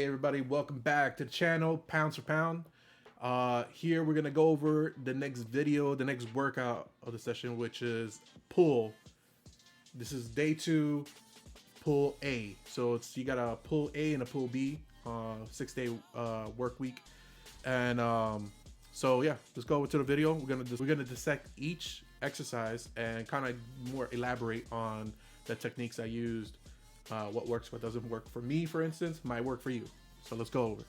Hey everybody, welcome back to the channel, Pounds for Pound. Here we're gonna go over the next video, the next workout of the session, which is pull. This is day 2, pull A. So you got a pull A and a pull B, 6-day work week. And so yeah, let's go over to the video. We're gonna dissect each exercise and kind of more elaborate on the techniques I used. What works, what doesn't work for me, for instance, might work for you. So let's go over.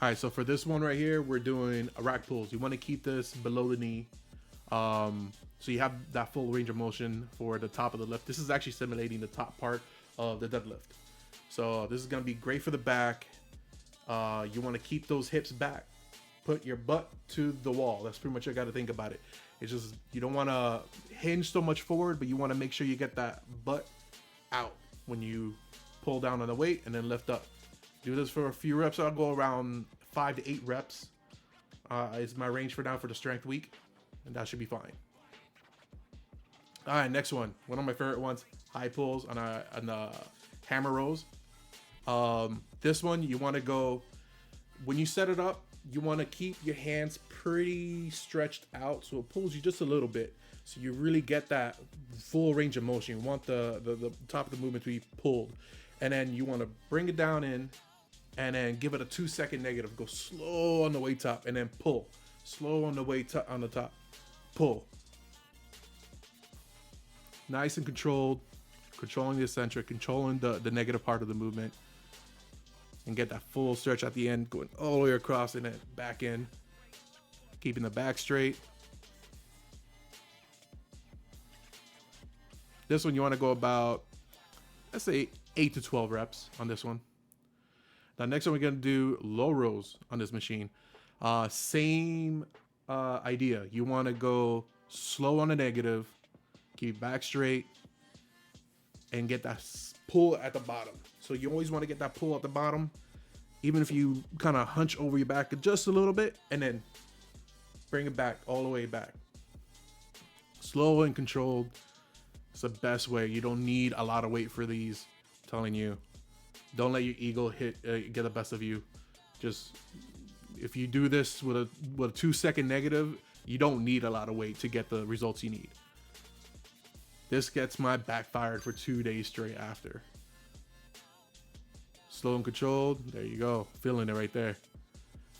All right, so for this one right here, we're doing a rack pulls. You want to keep this below the knee, so you have that full range of motion for the top of the lift. This is actually simulating the top part of the deadlift. So this is going to be great for the back. You want to keep those hips back. Put your butt to the wall. That's pretty much what you got to think about it. It's just, you don't want to hinge so much forward, but you want to make sure you get that butt out when you pull down on the weight and then lift up. Do this for a few reps. I'll go around 5 to 8 reps is my range for now for the strength week, and that should be fine. All right, next one of my favorite ones, high pulls on a hammer rows. This one, you want to go, when you set it up, you want to keep your hands pretty stretched out so it pulls you just a little bit, so you really get that full range of motion. You want the top of the movement to be pulled, and then you want to bring it down in and then give it a 2-second negative. Go slow on the way top and then pull. Slow on the way on the top, pull. Nice and controlled, controlling the eccentric, controlling the negative part of the movement, and get that full stretch at the end, going all the way across and then back in, keeping the back straight. This one you want to go about, let's say 8 to 12 reps on this one. Now next one we're going to do low rows on this machine. Same idea. You want to go slow on the negative, keep back straight, and get that pull at the bottom. So you always want to get that pull at the bottom, even if you kind of hunch over your back just a little bit, and then bring it back all the way back. Slow and controlled. It's the best way. You don't need a lot of weight for these. I'm telling you, don't let your ego get the best of you. Just, if you do this with a 2-second negative, you don't need a lot of weight to get the results you need. This gets my backfired for 2 days straight after. Slow and controlled. There you go. Feeling it right there.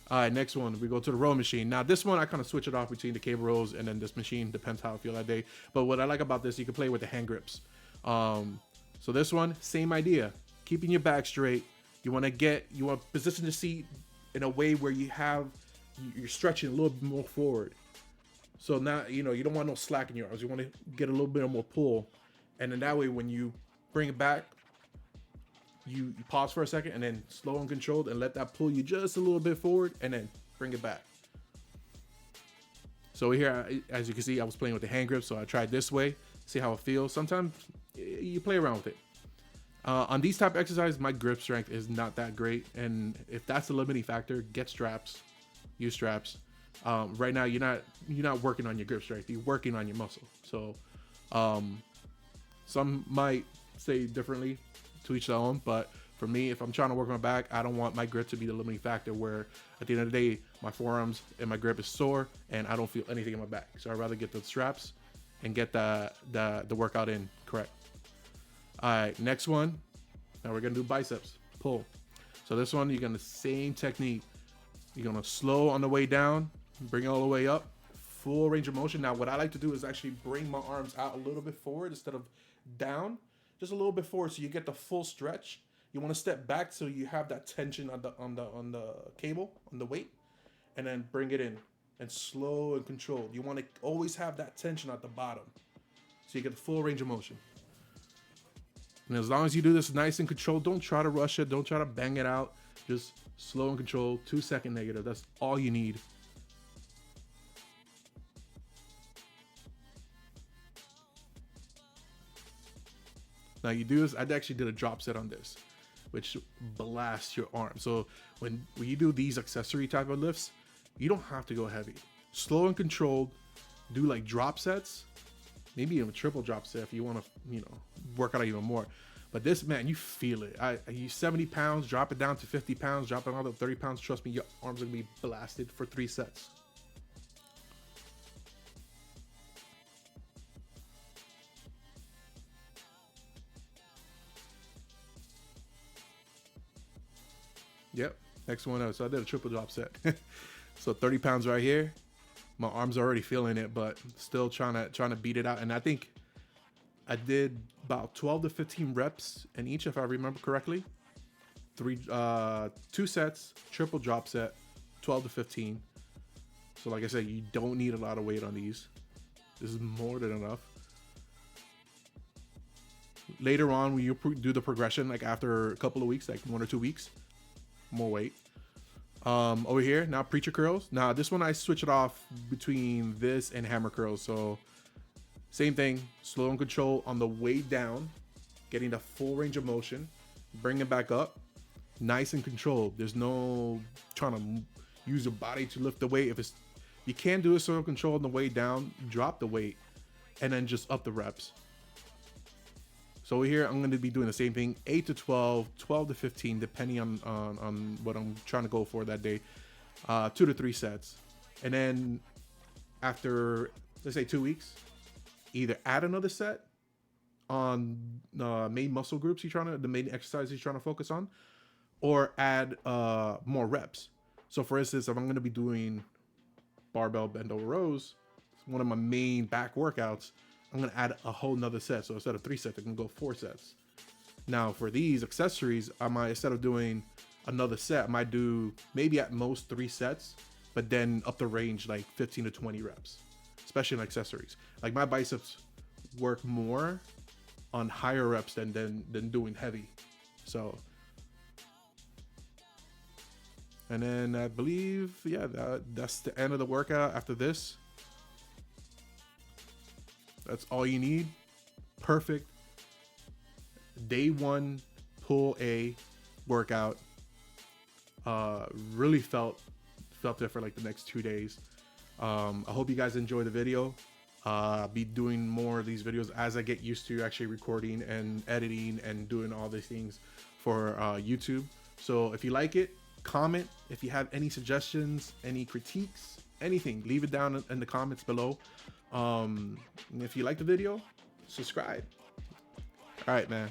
All right, next one. We go to the row machine. Now, this one, I kind of switch it off between the cable rows and then this machine. Depends how I feel that day. But what I like about this, you can play with the hand grips. So this one, same idea. Keeping your back straight. You want to position the seat in a way where you're stretching a little bit more forward. So now, you don't want no slack in your arms. You want to get a little bit more pull. And then that way, when you bring it back, you pause for a second and then slow and controlled and let that pull you just a little bit forward and then bring it back. So here, as you can see, I was playing with the hand grip. So I tried this way, see how it feels. Sometimes you play around with it. On these type of exercises, my grip strength is not that great. And if that's a limiting factor, get straps, use straps. Right now, you're not working on your grip strength. You're working on your muscle. So some might say differently, to each their own. But for me, if I'm trying to work my back, I don't want my grip to be the limiting factor where at the end of the day, my forearms and my grip is sore and I don't feel anything in my back. So I'd rather get the straps and get the workout in correct. All right, next one. Now we're gonna do biceps pull. So this one, you're gonna same technique. You're gonna slow on the way down, bring it all the way up, full range of motion. Now what I like to do is actually bring my arms out a little bit forward instead of down, just a little bit forward, so you get the full stretch. You want to step back so you have that tension on the cable, on the weight, and then bring it in and slow and controlled. You want to always have that tension at the bottom, so you get the full range of motion. And as long as you do this nice and controlled, don't try to rush it, don't try to bang it out. Just slow and controlled, 2-second negative. That's all you need. Now you do this, I actually did a drop set on this, which blasts your arm. So when you do these accessory type of lifts, you don't have to go heavy. Slow and controlled, do like drop sets, maybe even a triple drop set if you want to, work out even more. But this, man, you feel it. I use 70 pounds, drop it down to 50 pounds, drop it down to 30 pounds. Trust me, your arms are gonna be blasted for 3 sets. Yep. Next one up. So I did a triple drop set. So 30 pounds right here. My arms are already feeling it, but still trying to beat it out. And I think I did about 12 to 15 reps in each, if I remember correctly. 2 sets, triple drop set, 12 to 15. So like I said, you don't need a lot of weight on these. This is more than enough. Later on, when you do the progression, like after a couple of weeks, like 1 or 2 weeks, more weight. Over here now, preacher curls. Now this one I switch it off between this and hammer curls. So same thing, slow and control on the way down, getting the full range of motion, bring it back up, nice and controlled. There's no trying to use your body to lift the weight. If it's, you can't do a slow control on the way down, drop the weight and then just up the reps. So over here, I'm going to be doing the same thing, 8 to 12, 12 to 15, depending on what I'm trying to go for that day. 2 to 3 sets. And then after, let's say 2 weeks, either add another set on main muscle groups the main exercise you're trying to focus on, or add more reps. So for instance, if I'm going to be doing barbell bend over rows, it's one of my main back workouts, I'm going to add a whole nother set. So instead of 3 sets, I can go 4 sets. Now for these accessories, I might, instead of doing another set, I might do maybe at most 3 sets, but then up the range like 15 to 20 reps, especially in accessories. Like my biceps work more on higher reps than doing heavy. So, and then I believe, yeah, that's the end of the workout. After this, that's all you need. Perfect day 1 pull A workout. Really felt it for like the next 2 days. I hope you guys enjoy the video. I'll be doing more of these videos as I get used to actually recording and editing and doing all these things for YouTube. So if you like it, comment. If you have any suggestions, any critiques, anything, leave it down in the comments below. And if you like the video, subscribe. All right, man.